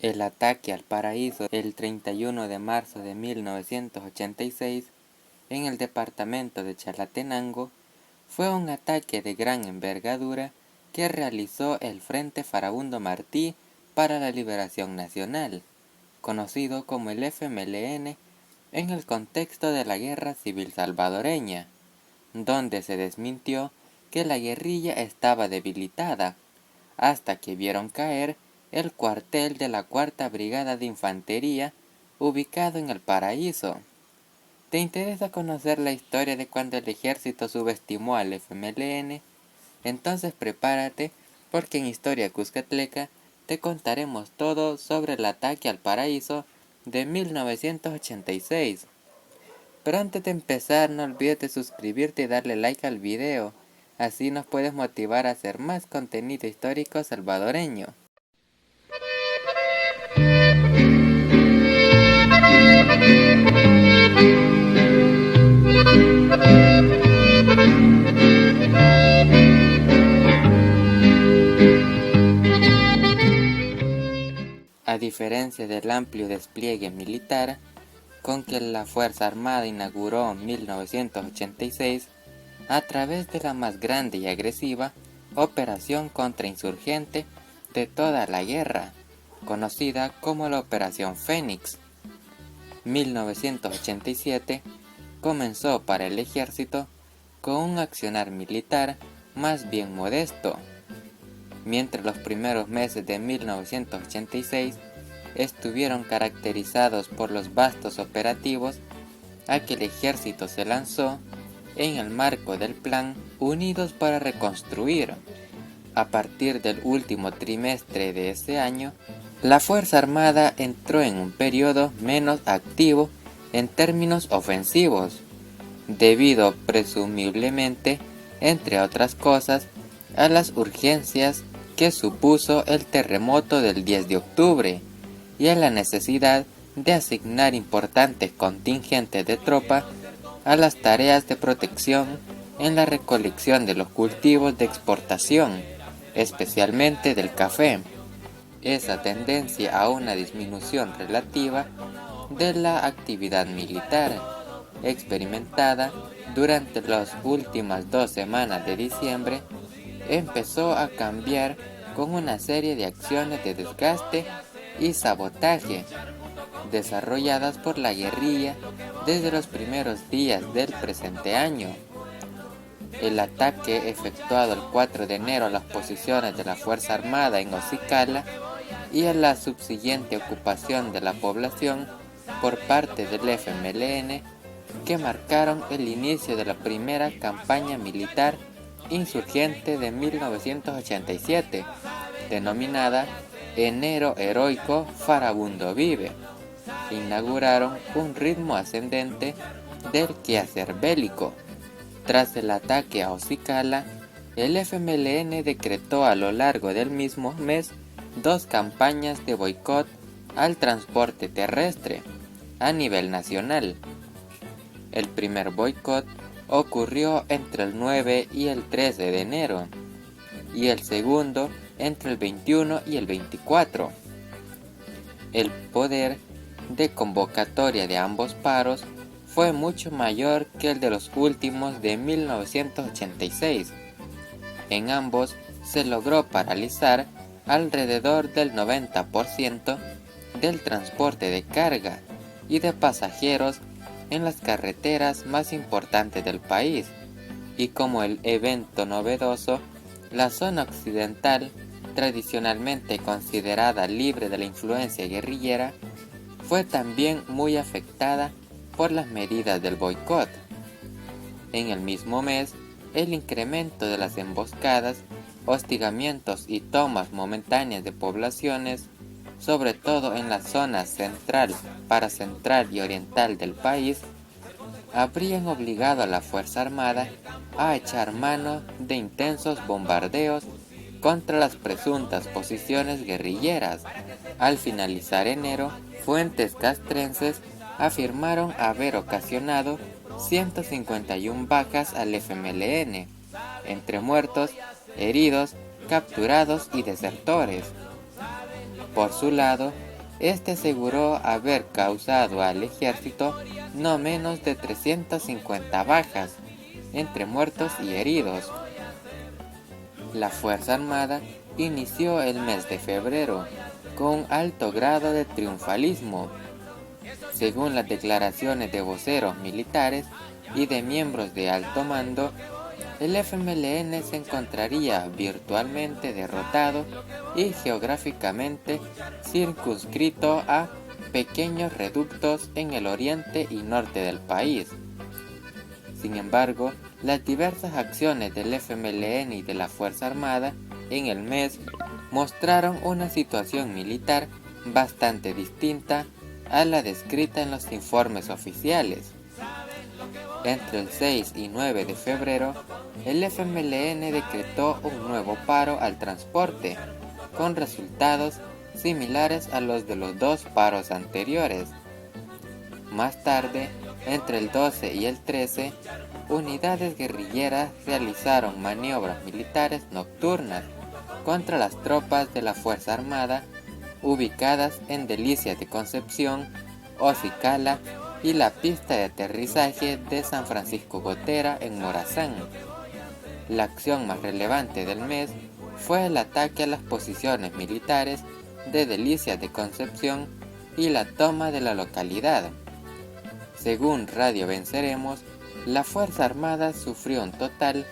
El ataque al Paraíso el 31 de marzo de 1986 en el departamento de Chalatenango fue un ataque de gran envergadura que realizó el Frente Farabundo Martí para la Liberación Nacional, conocido como el FMLN, en el contexto de la Guerra Civil Salvadoreña, donde se desmintió que la guerrilla estaba debilitada, hasta que vieron caer el cuartel de la Cuarta Brigada de Infantería, ubicado en el Paraíso. ¿Te interesa conocer la historia de cuando el ejército subestimó al FMLN? Entonces prepárate, porque en Historia Cuscatleca te contaremos todo sobre el ataque al Paraíso de 1986. Pero antes de empezar, no olvides de suscribirte y darle like al video, así nos puedes motivar a hacer más contenido histórico salvadoreño. A diferencia del amplio despliegue militar con que la Fuerza Armada inauguró en 1986, a través de la más grande y agresiva operación contrainsurgente de toda la guerra, conocida como la Operación Fénix. 1987 comenzó para el ejército con un accionar militar más bien modesto. Mientras los primeros meses de 1986 estuvieron caracterizados por los vastos operativos a que el ejército se lanzó en el marco del plan Unidos para Reconstruir. A partir del último trimestre de ese año, la Fuerza Armada entró en un periodo menos activo en términos ofensivos, debido presumiblemente, entre otras cosas, a las urgencias que supuso el terremoto del 10 de octubre y a la necesidad de asignar importantes contingentes de tropas a las tareas de protección en la recolección de los cultivos de exportación, especialmente del café. Esa tendencia a una disminución relativa de la actividad militar, experimentada durante las últimas 2 semanas de diciembre, empezó a cambiar con una serie de acciones de desgaste y sabotaje desarrolladas por la guerrilla desde los primeros días del presente año. El ataque efectuado el 4 de enero a las posiciones de la Fuerza Armada en Ocicala y a la subsiguiente ocupación de la población por parte del FMLN, que marcaron el inicio de la primera campaña militar insurgente de 1987, denominada Enero Heroico Farabundo Vive, inauguraron un ritmo ascendente del quehacer bélico. Tras el ataque a Ocicala, el FMLN decretó a lo largo del mismo mes 2 campañas de boicot al transporte terrestre a nivel nacional. El primer boicot ocurrió entre el 9 y el 13 de enero, y el segundo entre el 21 y el 24. El poder de convocatoria de ambos paros fue mucho mayor que el de los últimos de 1986. En ambos se logró paralizar alrededor del 90% del transporte de carga y de pasajeros en las carreteras más importantes del país, y como el evento novedoso, la zona occidental, tradicionalmente considerada libre de la influencia guerrillera, fue también muy afectada por las medidas del boicot. En el mismo mes, el incremento de las emboscadas, hostigamientos y tomas momentáneas de poblaciones, sobre todo en la zona central, paracentral y oriental del país, habrían obligado a la Fuerza Armada a echar mano de intensos bombardeos contra las presuntas posiciones guerrilleras. Al finalizar enero, fuentes castrenses afirmaron haber ocasionado 151 bajas al FMLN, entre muertos, heridos, capturados y desertores. Por su lado, Este aseguró haber causado al ejército no menos de 350 bajas, entre muertos y heridos. La Fuerza Armada inició el mes de febrero con un alto grado de triunfalismo. Según las declaraciones de voceros militares y de miembros de alto mando, el FMLN se encontraría virtualmente derrotado y geográficamente circunscrito a pequeños reductos en el oriente y norte del país. Sin embargo, las diversas acciones del FMLN y de la Fuerza Armada en el mes mostraron una situación militar bastante distinta a la descrita en los informes oficiales. Entre el 6 y 9 de febrero, el FMLN decretó un nuevo paro al transporte, con resultados similares a los de los dos paros anteriores. Más tarde, entre el 12 y el 13, unidades guerrilleras realizaron maniobras militares nocturnas contra las tropas de la Fuerza Armada ubicadas en Delicias de Concepción, Ocicala y la pista de aterrizaje de San Francisco Gotera en Morazán. La acción más relevante del mes fue el ataque a las posiciones militares de Delicias de Concepción y la toma de la localidad. Según Radio Venceremos, la Fuerza Armada sufrió un total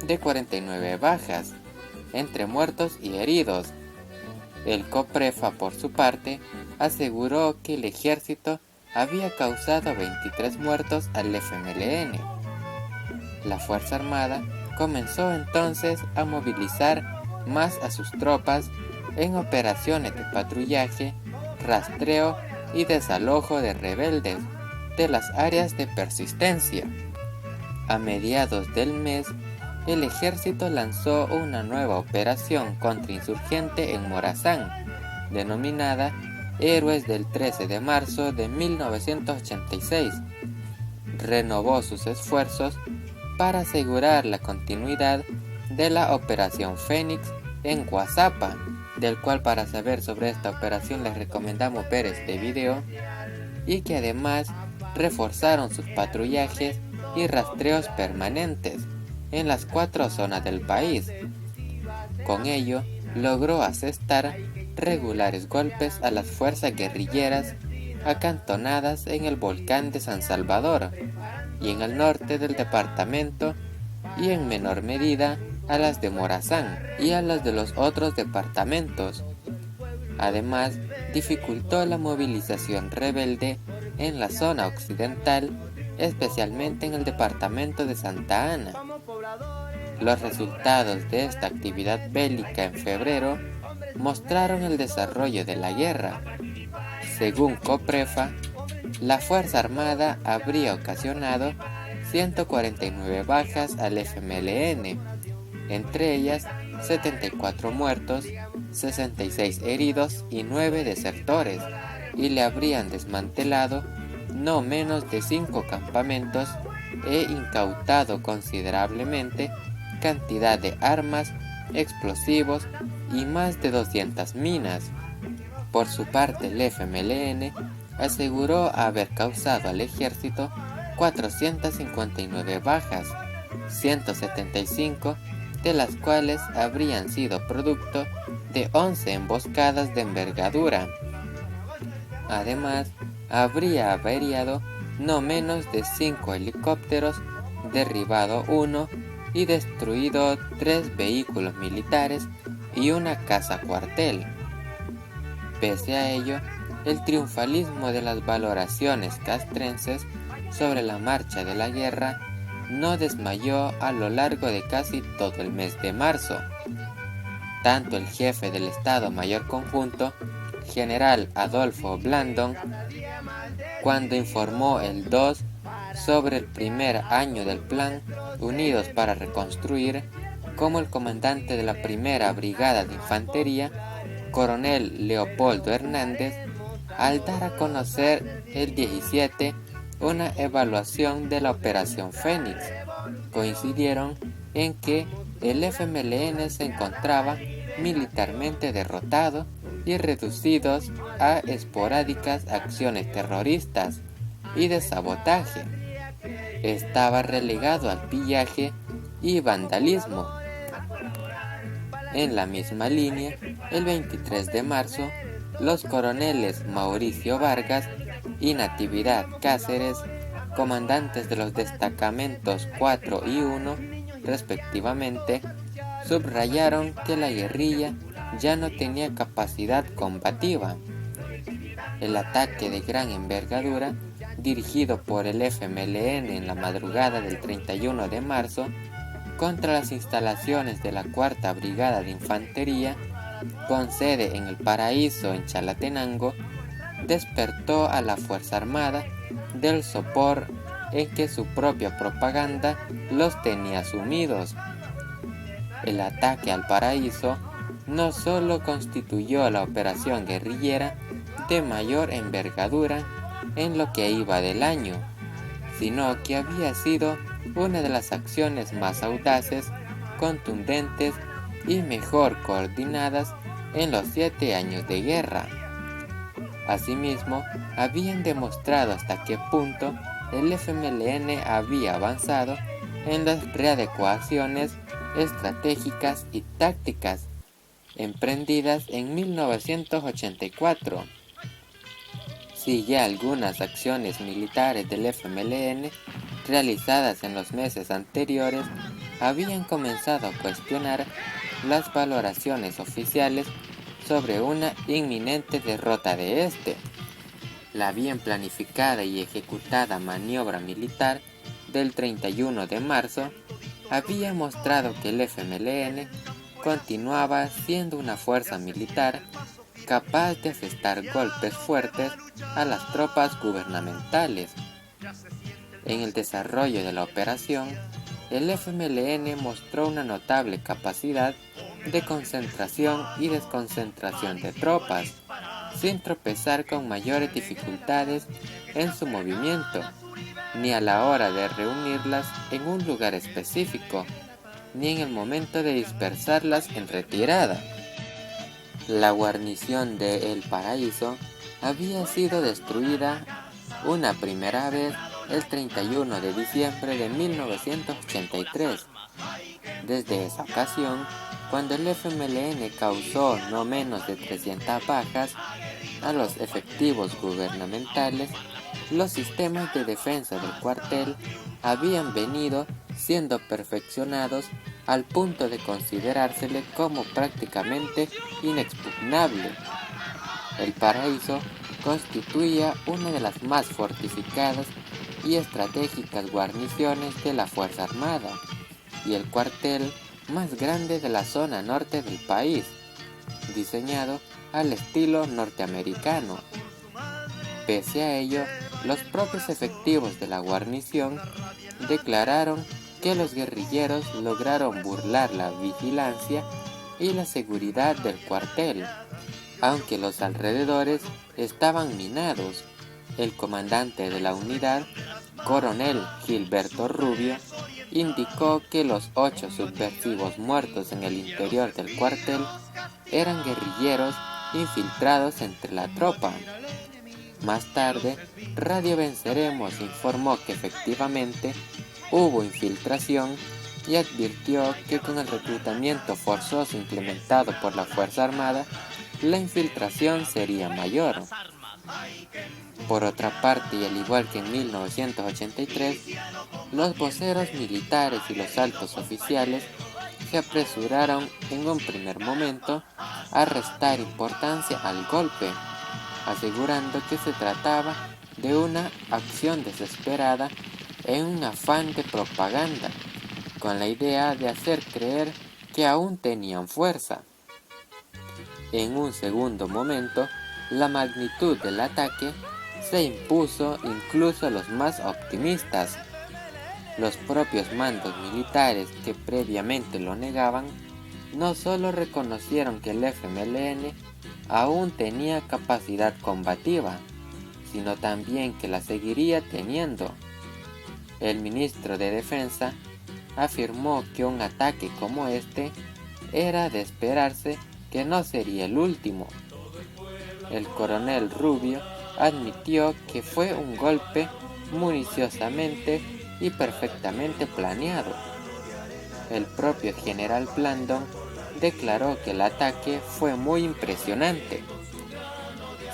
de 49 bajas, entre muertos y heridos. El COPREFA, por su parte, aseguró que el ejército había causado 23 muertos al FMLN. La Fuerza Armada comenzó entonces a movilizar más a sus tropas en operaciones de patrullaje, rastreo y desalojo de rebeldes de las áreas de persistencia. A mediados del mes, el ejército lanzó una nueva operación contrainsurgente en Morazán, denominada Héroes del 13 de marzo de 1986. Renovó sus esfuerzos para asegurar la continuidad de la Operación Fénix en Guazapa, del cual para saber sobre esta operación les recomendamos ver este video, y que además reforzaron sus patrullajes y rastreos permanentes en las 4 zonas del país. Con ello, logró asestar regulares golpes a las fuerzas guerrilleras acantonadas en el volcán de San Salvador y en el norte del departamento, y en menor medida a las de Morazán y a las de los otros departamentos. Además, dificultó la movilización rebelde en la zona occidental, especialmente en el departamento de Santa Ana. Los resultados de esta actividad bélica en febrero mostraron el desarrollo de la guerra. Según COPREFA, la Fuerza Armada habría ocasionado 149 bajas al FMLN, entre ellas 74 muertos, 66 heridos y 9 desertores, y le habrían desmantelado no menos de 5 campamentos e incautado considerablemente cantidad de armas, explosivos y más de 200 minas. Por su parte, el FMLN aseguró haber causado al ejército 459 bajas, 175 de las cuales habrían sido producto de 11 emboscadas de envergadura. Además, habría averiado no menos de 5 helicópteros, derribado 1 y destruido 3 vehículos militares y una casa cuartel. Pese a ello, el triunfalismo de las valoraciones castrenses sobre la marcha de la guerra no desmayó a lo largo de casi todo el mes de marzo. Tanto el jefe del Estado Mayor Conjunto, general Adolfo Blandón, cuando informó el 2 sobre el primer año del plan Unidos para Reconstruir, como el comandante de la Primera Brigada de Infantería, coronel Leopoldo Hernández, al dar a conocer el 17 una evaluación de la Operación Fénix, coincidieron en que el FMLN se encontraba militarmente derrotado y reducidos a esporádicas acciones terroristas y de sabotaje. Estaba relegado al pillaje y vandalismo. En la misma línea, el 23 de marzo, los coroneles Mauricio Vargas y Natividad Cáceres, comandantes de los destacamentos 4 y 1, respectivamente, subrayaron que la guerrilla ya no tenía capacidad combativa. El ataque de gran envergadura, dirigido por el FMLN en la madrugada del 31 de marzo, contra las instalaciones de la Cuarta Brigada de Infantería, con sede en El Paraíso, en Chalatenango, despertó a la Fuerza Armada del sopor en que su propia propaganda los tenía sumidos. El ataque al Paraíso no solo constituyó la operación guerrillera de mayor envergadura en lo que iba del año, sino que había sido una de las acciones más audaces, contundentes y mejor coordinadas en los 7 años de guerra. Asimismo, habían demostrado hasta qué punto el FMLN había avanzado en las readecuaciones estratégicas y tácticas emprendidas en 1984. Si ya algunas acciones militares del FMLN realizadas en los meses anteriores habían comenzado a cuestionar las valoraciones oficiales sobre una inminente derrota de este. La bien planificada y ejecutada maniobra militar del 31 de marzo había mostrado que el FMLN continuaba siendo una fuerza militar capaz de asestar golpes fuertes a las tropas gubernamentales. En el desarrollo de la operación, el FMLN mostró una notable capacidad de concentración y desconcentración de tropas, sin tropezar con mayores dificultades en su movimiento, ni a la hora de reunirlas en un lugar específico, ni en el momento de dispersarlas en retirada. La guarnición de El Paraíso había sido destruida una primera vez el 31 de diciembre de 1983. Desde esa ocasión, cuando el FMLN causó no menos de 300 bajas a los efectivos gubernamentales, los sistemas de defensa del cuartel habían venido siendo perfeccionados al punto de considerársele como prácticamente inexpugnable. El Paraíso constituía una de las más fortificadas y estratégicas guarniciones de la Fuerza Armada y el cuartel más grande de la zona norte del país, diseñado al estilo norteamericano. Pese a ello, los propios efectivos de la guarnición declararon que los guerrilleros lograron burlar la vigilancia y la seguridad del cuartel, aunque los alrededores estaban minados. El comandante de la unidad, coronel Gilberto Rubio, indicó que los 8 subversivos muertos en el interior del cuartel eran guerrilleros infiltrados entre la tropa. Más tarde, Radio Venceremos informó que efectivamente hubo infiltración y advirtió que con el reclutamiento forzoso implementado por la Fuerza Armada, la infiltración sería mayor. Por otra parte, y al igual que en 1983, los voceros militares y los altos oficiales se apresuraron en un primer momento a restar importancia al golpe, asegurando que se trataba de una acción desesperada en un afán de propaganda, con la idea de hacer creer que aún tenían fuerza. En un segundo momento, la magnitud del ataque se impuso incluso a los más optimistas. Los propios mandos militares que previamente lo negaban, no solo reconocieron que el FMLN aún tenía capacidad combativa, sino también que la seguiría teniendo. El ministro de Defensa afirmó que un ataque como este era de esperarse que no sería el último, El coronel Rubio admitió que fue un golpe minuciosamente y perfectamente planeado. El propio general Blandón declaró que el ataque fue muy impresionante.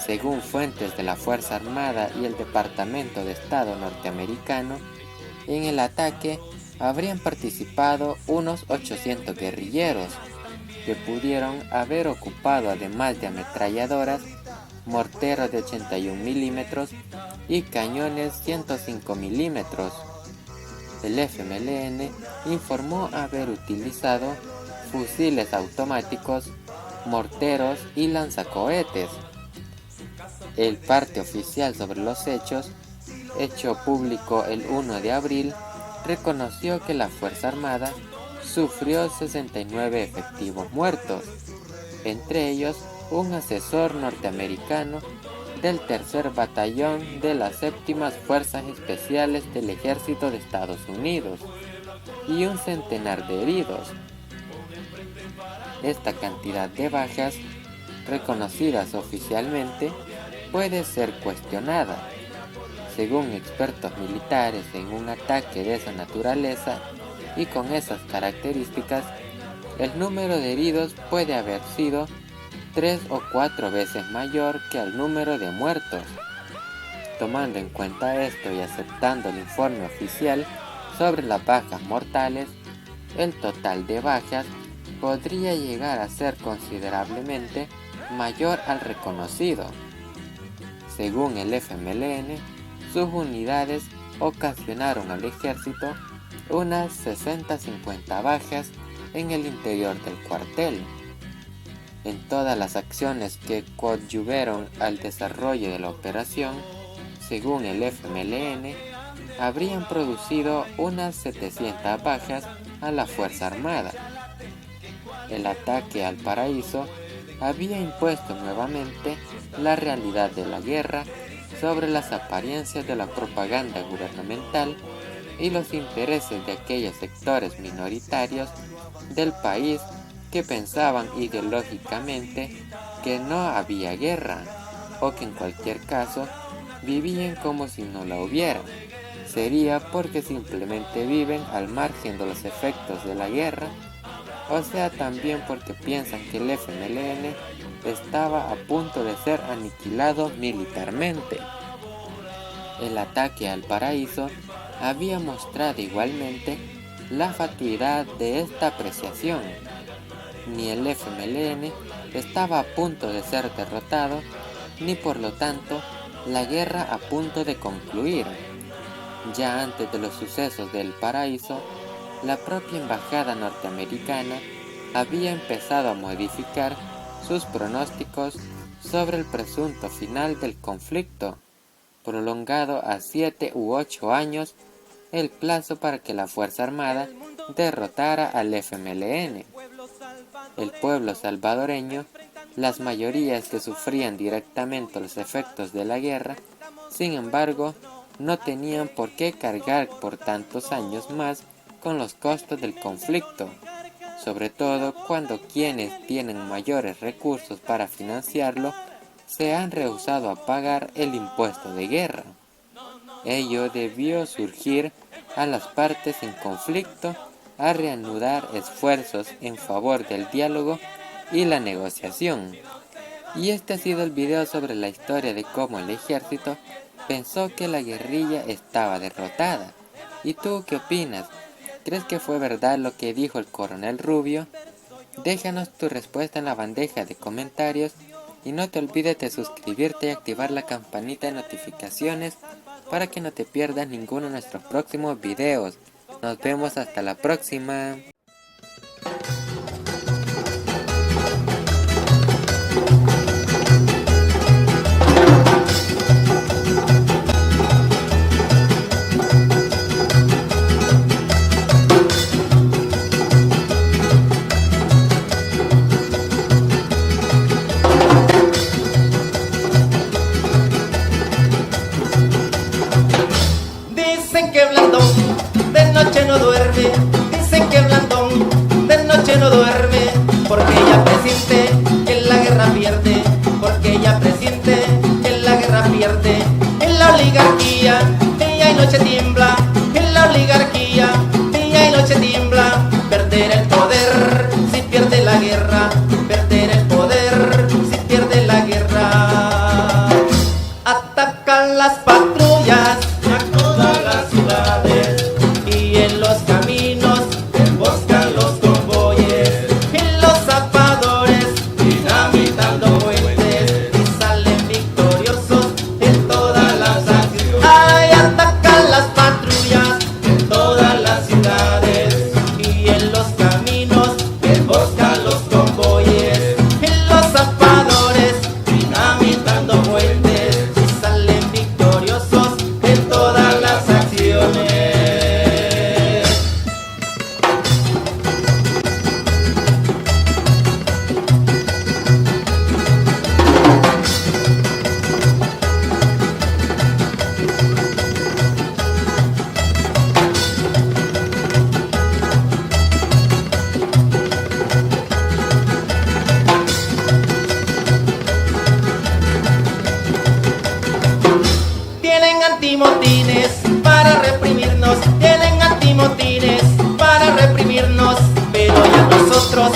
Según fuentes de la Fuerza Armada y el Departamento de Estado norteamericano, en el ataque habrían participado unos 800 guerrilleros, que pudieron haber ocupado, además de ametralladoras, morteros de 81 milímetros y cañones 105 milímetros. El FMLN informó haber utilizado fusiles automáticos, morteros y lanzacohetes. El parte oficial sobre los hechos, hecho público el 1 de abril, reconoció que la Fuerza Armada sufrió 69 efectivos muertos, entre ellos un asesor norteamericano del tercer batallón de las séptimas Fuerzas Especiales del Ejército de Estados Unidos y un centenar de heridos. Esta cantidad de bajas, reconocidas oficialmente, puede ser cuestionada. Según expertos militares, en un ataque de esa naturaleza y con esas características, el número de heridos puede haber sido 3 o 4 veces mayor que el número de muertos. Tomando en cuenta esto y aceptando el informe oficial sobre las bajas mortales, el total de bajas podría llegar a ser considerablemente mayor al reconocido. Según el FMLN, sus unidades ocasionaron al ejército unas 60-50 bajas en el interior del cuartel. En todas las acciones que coadyuvaron al desarrollo de la operación, según el FMLN, habrían producido unas 700 bajas a la Fuerza Armada. El ataque al Paraíso había impuesto nuevamente la realidad de la guerra sobre las apariencias de la propaganda gubernamental y los intereses de aquellos sectores minoritarios del país que pensaban ideológicamente que no había guerra, o que en cualquier caso vivían como si no la hubiera. Sería porque simplemente viven al margen de los efectos de la guerra, o sea también porque piensan que el FMLN estaba a punto de ser aniquilado militarmente. El ataque al Paraíso había mostrado igualmente la fatuidad de esta apreciación. Ni el FMLN estaba a punto de ser derrotado, ni por lo tanto la guerra a punto de concluir. Ya antes de los sucesos del Paraíso, la propia embajada norteamericana había empezado a modificar sus pronósticos sobre el presunto final del conflicto, prolongado a 7 u 8 años el plazo para que la Fuerza Armada derrotara al FMLN. El pueblo salvadoreño, las mayorías que sufrían directamente los efectos de la guerra, sin embargo, no tenían por qué cargar por tantos años más con los costos del conflicto, sobre todo cuando quienes tienen mayores recursos para financiarlo se han rehusado a pagar el impuesto de guerra. Ello debió surgir a las partes en conflicto a reanudar esfuerzos en favor del diálogo y la negociación. Y este ha sido el video sobre la historia de cómo el ejército pensó que la guerrilla estaba derrotada. ¿Y tú qué opinas? ¿Crees que fue verdad lo que dijo el coronel Rubio? Déjanos tu respuesta en la bandeja de comentarios y no te olvides de suscribirte y activar la campanita de notificaciones para que no te pierdas ninguno de nuestros próximos videos. Nos vemos hasta la próxima. Dicen que Blandón de noche no duerme, dicen que Blandón noche tiembla en la oligarquía, día y noche tiembla, perder el poder si pierde la guerra, perder el poder si pierde la guerra. Atacan las patrullas a todas las ciudades y en los caminos emboscan los convoyes y los zapadores dinamitando puentes y salen victoriosos en todas las acciones. Ay, atacan las patrullas en todas las ciudades y en los caminos emboscan los convoyes y los zapadores dinamitando puentes y salen victoriosos en todas las acciones. Tienen antimotines para reprimirnos, tienen antimotines para reprimirnos, pero ya nosotros